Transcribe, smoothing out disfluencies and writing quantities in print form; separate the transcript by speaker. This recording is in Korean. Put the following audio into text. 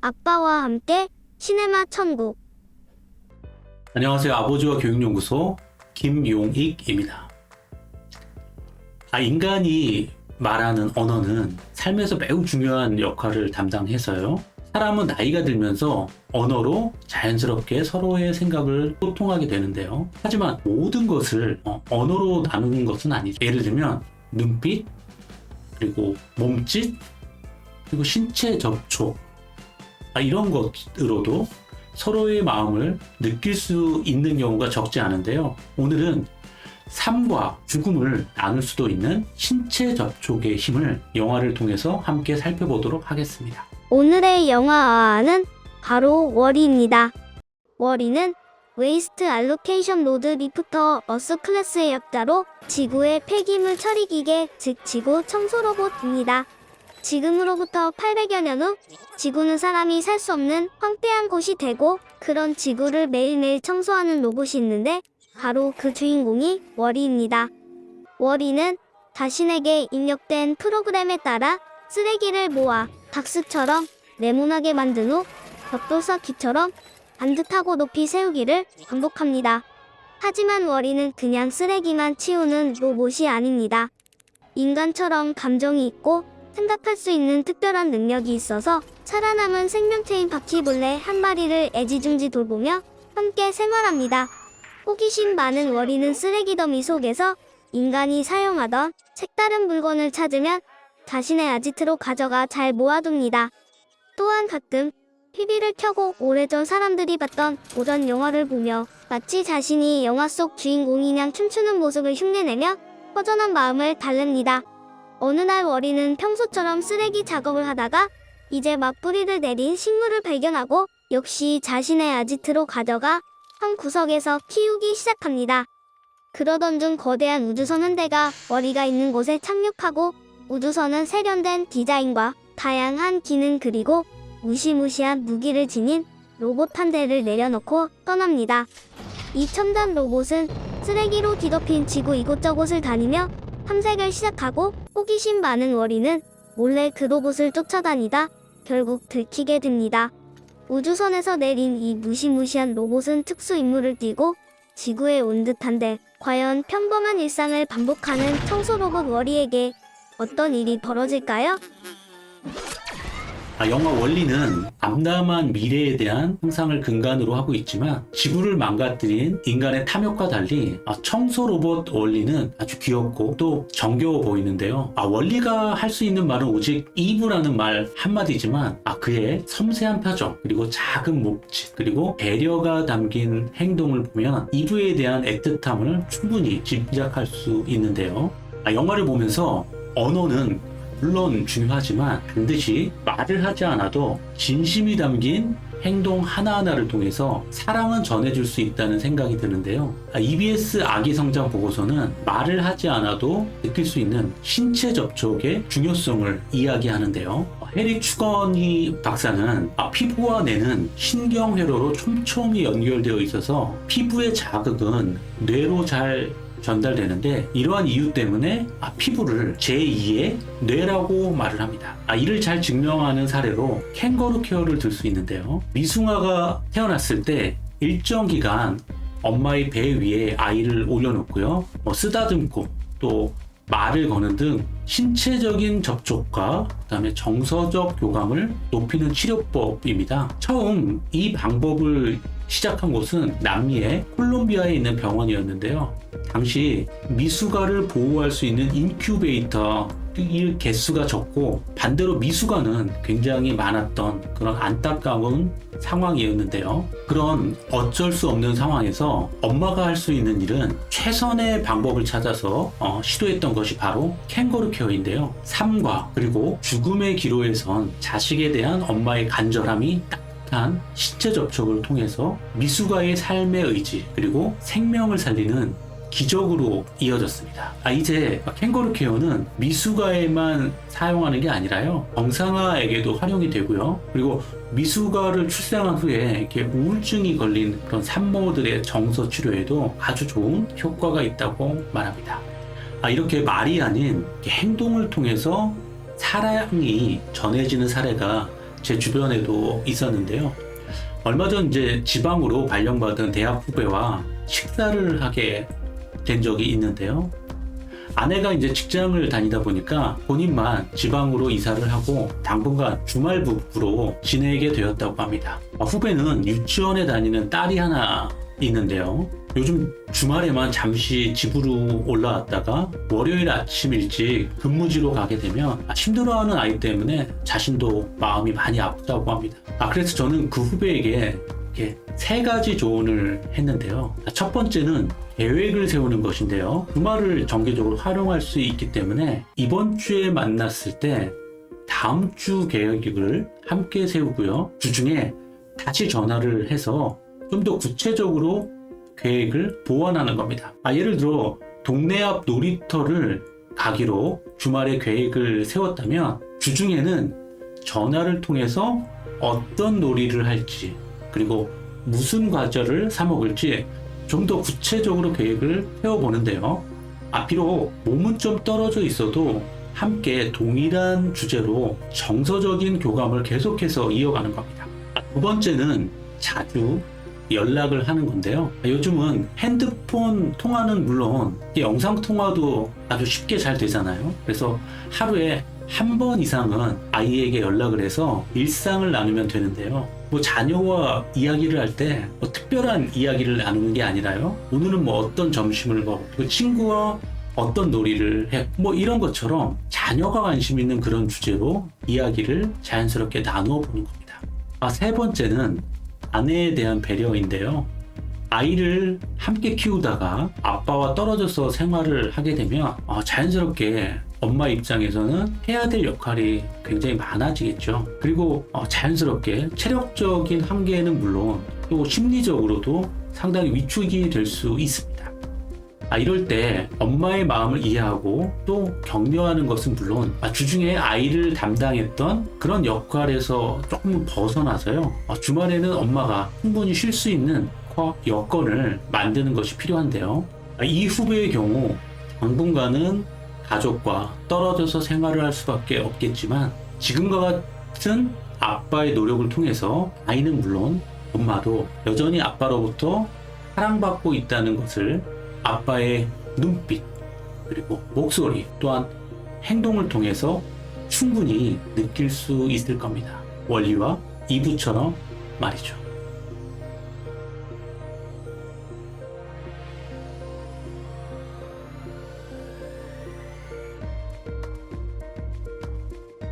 Speaker 1: 아빠와 함께 시네마 천국.
Speaker 2: 안녕하세요. 아버지와 교육연구소 김용익입니다. 인간이 말하는 언어는 삶에서 매우 중요한 역할을 담당해서요. 사람은 나이가 들면서 언어로 자연스럽게 서로의 생각을 소통하게 되는데요. 하지만 모든 것을 언어로 나누는 것은 아니죠. 예를 들면 눈빛, 그리고 몸짓, 그리고 신체 접촉, 이런 것으로도 서로의 마음을 느낄 수 있는 경우가 적지 않은데요. 오늘은 삶과 죽음을 나눌 수도 있는 신체 접촉의 힘을 영화를 통해서 함께 살펴보도록 하겠습니다.
Speaker 1: 오늘의 영화는 바로 월이입니다. 월이는 웨이스트 알로케이션 로드 리프터 어스 클래스의 약자로 지구의 폐기물 처리 기계, 즉 지구 청소 로봇입니다. 지금으로부터 800여 년 후 지구는 사람이 살 수 없는 황폐한 곳이 되고, 그런 지구를 매일매일 청소하는 로봇이 있는데 바로 그 주인공이 월이입니다. 월이는 자신에게 입력된 프로그램에 따라 쓰레기를 모아 박스처럼 네모나게 만든 후 벽돌쌓기처럼 반듯하고 높이 세우기를 반복합니다. 하지만 월이는 그냥 쓰레기만 치우는 로봇이 아닙니다. 인간처럼 감정이 있고 생각할 수 있는 특별한 능력이 있어서 살아남은 생명체인 바퀴벌레 한 마리를 애지중지 돌보며 함께 생활합니다. 호기심 많은 월이는 쓰레기 더미 속에서 인간이 사용하던 색다른 물건을 찾으면 자신의 아지트로 가져가 잘 모아둡니다. 또한 가끔 TV를 켜고 오래전 사람들이 봤던 고전 영화를 보며 마치 자신이 영화 속 주인공이냥 춤추는 모습을 흉내내며 허전한 마음을 달랩니다. 어느 날 월이는 평소처럼 쓰레기 작업을 하다가 이제 막 뿌리를 내린 식물을 발견하고 역시 자신의 아지트로 가져가 한 구석에서 키우기 시작합니다. 그러던 중 거대한 우주선 한 대가 월이가 있는 곳에 착륙하고, 우주선은 세련된 디자인과 다양한 기능 그리고 무시무시한 무기를 지닌 로봇 한 대를 내려놓고 떠납니다. 이 첨단 로봇은 쓰레기로 뒤덮인 지구 이곳저곳을 다니며 탐색을 시작하고, 호기심 많은 월이는 몰래 그 로봇을 쫓아다니다 결국 들키게 됩니다. 우주선에서 내린 이 무시무시한 로봇은 특수 임무를 띠고 지구에 온 듯한데, 과연 평범한 일상을 반복하는 청소 로봇 월이에게 어떤 일이 벌어질까요?
Speaker 2: 영화 원리는 암담한 미래에 대한 상상을 근간으로 하고 있지만, 지구를 망가뜨린 인간의 탐욕과 달리 청소 로봇 원리는 아주 귀엽고 또 정겨워 보이는데요. 원리가 할 수 있는 말은 오직 이브라는 말 한마디지만, 그의 섬세한 표정, 그리고 작은 몸짓, 그리고 배려가 담긴 행동을 보면 이브에 대한 애틋함을 충분히 짐작할 수 있는데요. 영화를 보면서 언어는 물론 중요하지만 반드시 말을 하지 않아도 진심이 담긴 행동 하나하나를 통해서 사랑은 전해줄 수 있다는 생각이 드는데요. EBS 아기 성장 보고서는 말을 하지 않아도 느낄 수 있는 신체 접촉의 중요성을 이야기하는데요. 해리 추거니 박사는 피부와 뇌는 신경회로로 촘촘히 연결되어 있어서 피부의 자극은 뇌로 잘 전달되는데, 이러한 이유 때문에 피부를 제2의 뇌라고 말을 합니다. 이를 잘 증명하는 사례로 캥거루 케어를 들 수 있는데요. 미승아가 태어났을 때 일정 기간 엄마의 배 위에 아이를 올려놓고요, 쓰다듬고 또 말을 거는 등 신체적인 접촉과 그다음에 정서적 교감을 높이는 치료법입니다. 처음 이 방법을 시작한 곳은 남미의 콜롬비아에 있는 병원이었는데요. 당시 미숙아를 보호할 수 있는 인큐베이터 이 개수가 적고, 반대로 미숙아는 굉장히 많았던 그런 안타까운 상황이었는데요. 그런 어쩔 수 없는 상황에서 엄마가 할 수 있는 일은 최선의 방법을 찾아서 시도했던 것이 바로 캥거루 케어인데요. 삶과 그리고 죽음의 기로에선 자식에 대한 엄마의 간절함이 한 신체 접촉을 통해서 미숙아의 삶의 의지, 그리고 생명을 살리는 기적으로 이어졌습니다. 이제 캥거루 케어는 미숙아에만 사용하는 게 아니라요, 정상아에게도 활용이 되고요. 그리고 미숙아를 출산한 후에 이렇게 우울증이 걸린 그런 산모들의 정서 치료에도 아주 좋은 효과가 있다고 말합니다. 이렇게 말이 아닌 행동을 통해서 사랑이 전해지는 사례가 제 주변에도 있었는데요. 얼마 전 이제 지방으로 발령받은 대학 후배와 식사를 하게 된 적이 있는데요. 아내가 이제 직장을 다니다 보니까 본인만 지방으로 이사를 하고 당분간 주말 부부로 지내게 되었다고 합니다. 후배는 유치원에 다니는 딸이 하나 있는데요. 요즘 주말에만 잠시 집으로 올라왔다가 월요일 아침 일찍 근무지로 가게 되면 힘들어하는 아이 때문에 자신도 마음이 많이 아프다고 합니다. 그래서 저는 그 후배에게 이렇게 3가지 조언을 했는데요. 첫 번째는 계획을 세우는 것인데요. 주말을 정기적으로 활용할 수 있기 때문에 이번 주에 만났을 때 다음 주 계획을 함께 세우고요. 주중에 다시 전화를 해서 좀 더 구체적으로 계획을 보완하는 겁니다. 예를 들어 동네 앞 놀이터를 가기로 주말에 계획을 세웠다면 주중에는 전화를 통해서 어떤 놀이를 할지 그리고 무슨 과자를 사 먹을지 좀 더 구체적으로 계획을 세워보는데요. 비록 몸은 좀 떨어져 있어도 함께 동일한 주제로 정서적인 교감을 계속해서 이어가는 겁니다. 두 번째는 자주 연락을 하는 건데요. 요즘은 핸드폰 통화는 물론 영상 통화도 아주 쉽게 잘 되잖아요. 그래서 하루에 한 번 이상은 아이에게 연락을 해서 일상을 나누면 되는데요. 자녀와 이야기를 할 때 특별한 이야기를 나누는 게 아니라요. 오늘은 어떤 점심을 먹고 친구와 어떤 놀이를 해 이런 것처럼 자녀가 관심 있는 그런 주제로 이야기를 자연스럽게 나누어 보는 겁니다. 세 번째는 아내에 대한 배려인데요. 아이를 함께 키우다가 아빠와 떨어져서 생활을 하게 되면 자연스럽게 엄마 입장에서는 해야 될 역할이 굉장히 많아지겠죠. 그리고 자연스럽게 체력적인 한계는 물론 또 심리적으로도 상당히 위축이 될 수 있습니다. 이럴 때 엄마의 마음을 이해하고 또 격려하는 것은 물론 주중에 아이를 담당했던 그런 역할에서 조금 벗어나서요. 주말에는 엄마가 충분히 쉴 수 있는 여건을 만드는 것이 필요한데요. 이 후배의 경우 당분간은 가족과 떨어져서 생활을 할 수밖에 없겠지만 지금과 같은 아빠의 노력을 통해서 아이는 물론 엄마도 여전히 아빠로부터 사랑받고 있다는 것을 아빠의 눈빛 그리고 목소리 또한 행동을 통해서 충분히 느낄 수 있을 겁니다. 원리와 이부처럼 말이죠.